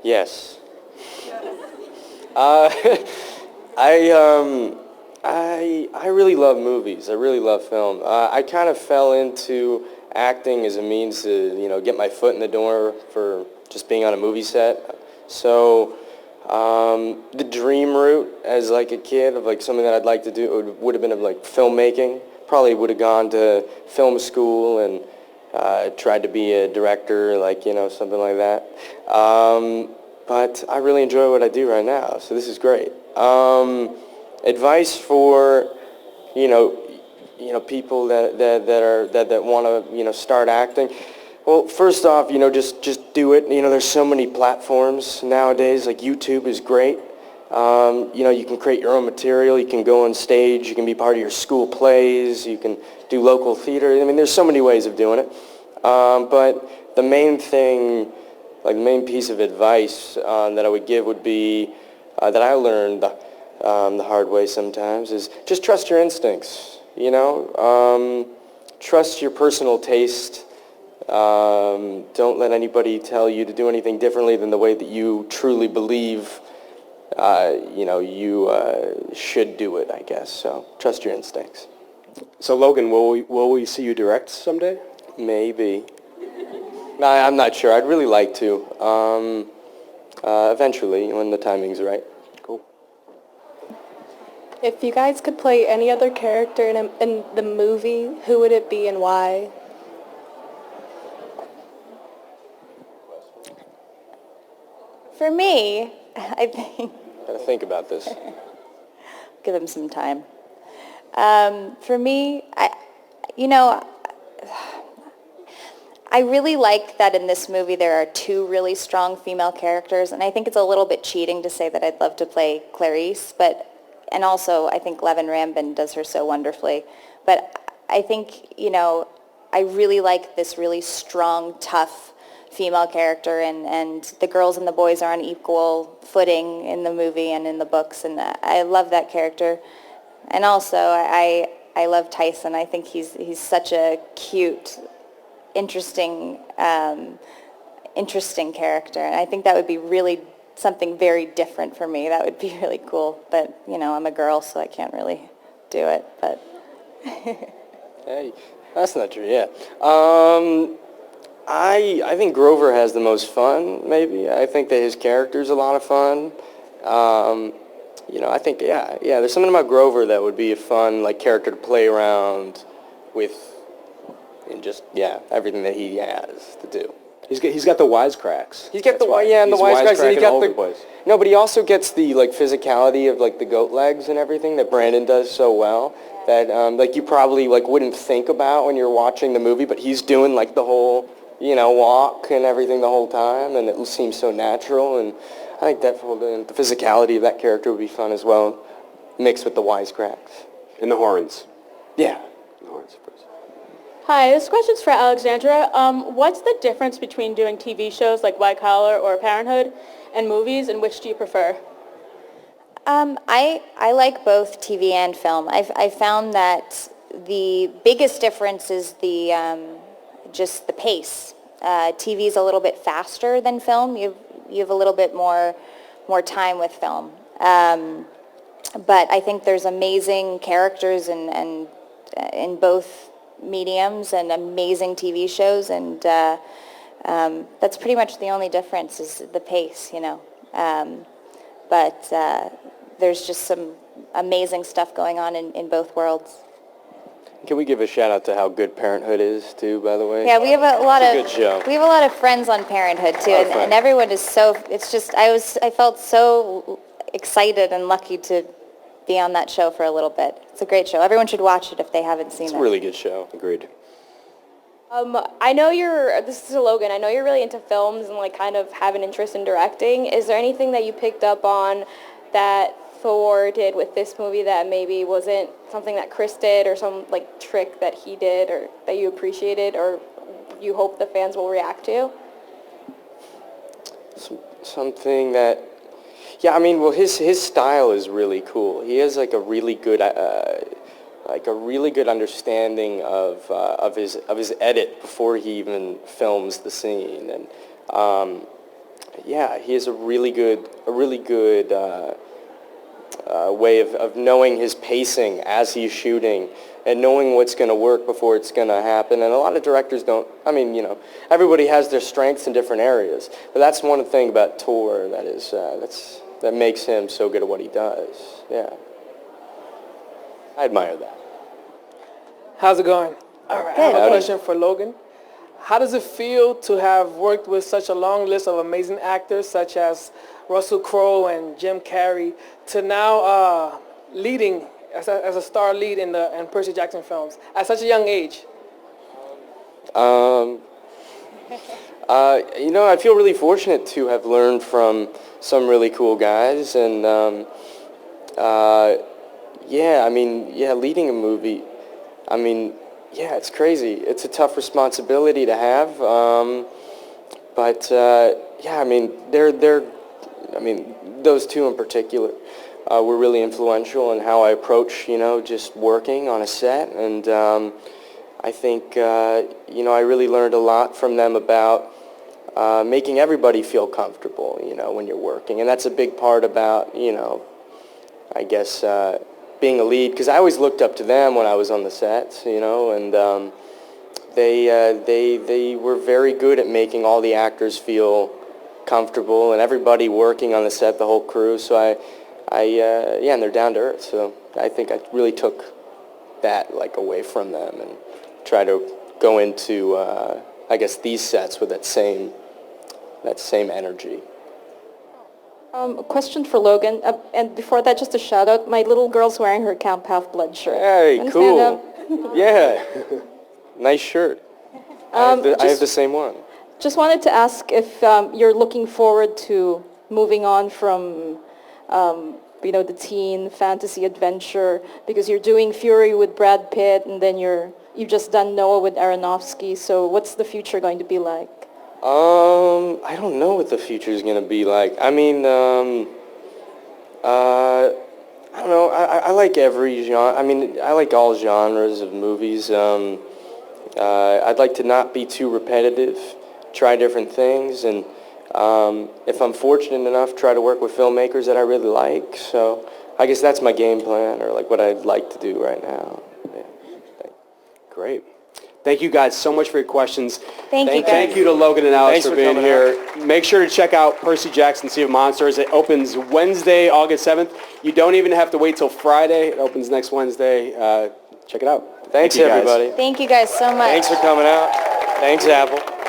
Yes. Uh, I really love movies. I really love film. I kind of fell into acting as a means to, get my foot in the door for just being on a movie set. So the dream route as like a kid of like something that I'd like to do would have been of like filmmaking. Probably would have gone to film school and tried to be a director, like, something like that. But I really enjoy what I do right now, so this is great. Advice for, people that want to, start acting. Well, first off, just do it. There's so many platforms nowadays. Like YouTube is great. You can create your own material. You can go on stage. You can be part of your school plays. You can do local theater. I mean, there's so many ways of doing it. But the main thing, like the main piece of advice that I would give would be that I learned the hard way sometimes is just trust your instincts. Trust your personal taste. Don't let anybody tell you to do anything differently than the way that you truly believe you should do it, I guess. So trust your instincts. So Logan, will we see you direct someday? Maybe. No, I'm not sure. I'd really like to. Eventually, when the timing's right. Cool. If you guys could play any other character in the movie, who would it be and why? For me, I think... Gotta think about this. Give him some time. For me, I really like that in this movie there are two really strong female characters, and I think it's a little bit cheating to say that I'd love to play Clarice, and also I think Logan Lerman does her so wonderfully. But I think, I really like this really strong, tough female character, and the girls and the boys are on equal footing in the movie and in the books, and I love that character. And also, I love Tyson. I think he's such a cute, interesting character, and I think that would be really something very different for me. That would be really cool, but I'm a girl, so I can't really do it. But hey, that's not true. Yeah, I think Grover has the most fun. Maybe I think that his character's a lot of fun. I think yeah. There's something about Grover that would be a fun character to play around with. And just, everything that he has to do. He's got the wisecracks. He's got the wisecracks. And he got the place. No, but he also gets the physicality of the goat legs and everything that Brandon does so well. That you probably wouldn't think about when you're watching the movie, but he's doing the whole walk and everything the whole time, and it seems so natural. And I think that the physicality of that character would be fun as well, mixed with the wisecracks and the horns. Yeah. The horns, of course. Hi, this question's for Alexandra. What's the difference between doing TV shows like White Collar or Parenthood and movies, and which do you prefer? I like both TV and film. I found that the biggest difference is just the pace. TV is a little bit faster than film. You have a little bit more time with film. But I think there's amazing characters and in both mediums and amazing TV shows, and that's pretty much the only difference is the pace, but there's just some amazing stuff going on in both worlds. Can we give a shout out to how good Parenthood is too, by the way? Yeah, we have a lot of good show. We have a lot of friends on Parenthood too, and everyone is so. It's just I felt so excited and lucky to be on that show for a little bit. It's a great show. Everyone should watch it if they haven't seen it. It's a really good show. Agreed. I know this is Logan, I know you're really into films and kind of have an interest in directing. Is there anything that you picked up on that Thor did with this movie that maybe wasn't something that Chris did, or some trick that he did, or that you appreciated, or you hope the fans will react to? Something that... Yeah, I mean, well, his style is really cool. He has a really good understanding of his edit before he even films the scene, and yeah, he has a really good way of knowing his pacing as he's shooting and knowing what's going to work before it's going to happen. And a lot of directors don't, I mean, you know, everybody has their strengths in different areas. But that's one thing about Tor that makes him so good at what he does. Yeah. I admire that. How's it going? All right. I have a Howdy. question for Logan. How does it feel to have worked with such a long list of amazing actors such as Russell Crowe and Jim Carrey to now leading as a star lead in Percy Jackson films at such a young age? You know, I feel really fortunate to have learned from some really cool guys, and yeah, I mean, yeah, leading a movie, I mean, yeah, it's crazy. It's a tough responsibility to have, but yeah, I mean, those two in particular were really influential in how I approach, you know, just working on a set, and I think, you know, I really learned a lot from them about making everybody feel comfortable, you know, when you're working, and that's a big part about, you know, I guess being a lead, because I always looked up to them when I was on the sets, you know, and they were very good at making all the actors feel comfortable and everybody working on the set, the whole crew. So yeah, and they're down to earth. So I think I really took that like away from them and try to go into I guess these sets with that same energy. A question for Logan, and before that, just a shout out. My little girl's wearing her Camp Half-Blood shirt. Hey, Wanna cool. stand up? Yeah, nice shirt. I have the same one. Just wanted to ask if you're looking forward to moving on from, you know, the teen fantasy adventure, because you're doing Fury with Brad Pitt, and then you've just done Noah with Aronofsky. So what's the future going to be like? I don't know what the future is going to be like. I mean, I don't know. I like every genre. I mean, I like all genres of movies. I'd like to not be too repetitive, try different things, and if I'm fortunate enough, try to work with filmmakers that I really like. So I guess that's my game plan, or like what I'd like to do right now. Yeah. Great. Thank you guys so much for your questions. Thank you, guys. Thank you to Logan and Alex Thanks for for being coming here. Make sure to check out Percy Jackson, Sea of Monsters. It opens Wednesday, August 7th. You don't even have to wait till Friday. It opens next Wednesday. Check it out. Thanks, Thank you, guys. everybody. Thank you guys so much. Thanks for coming out. Thanks, Apple.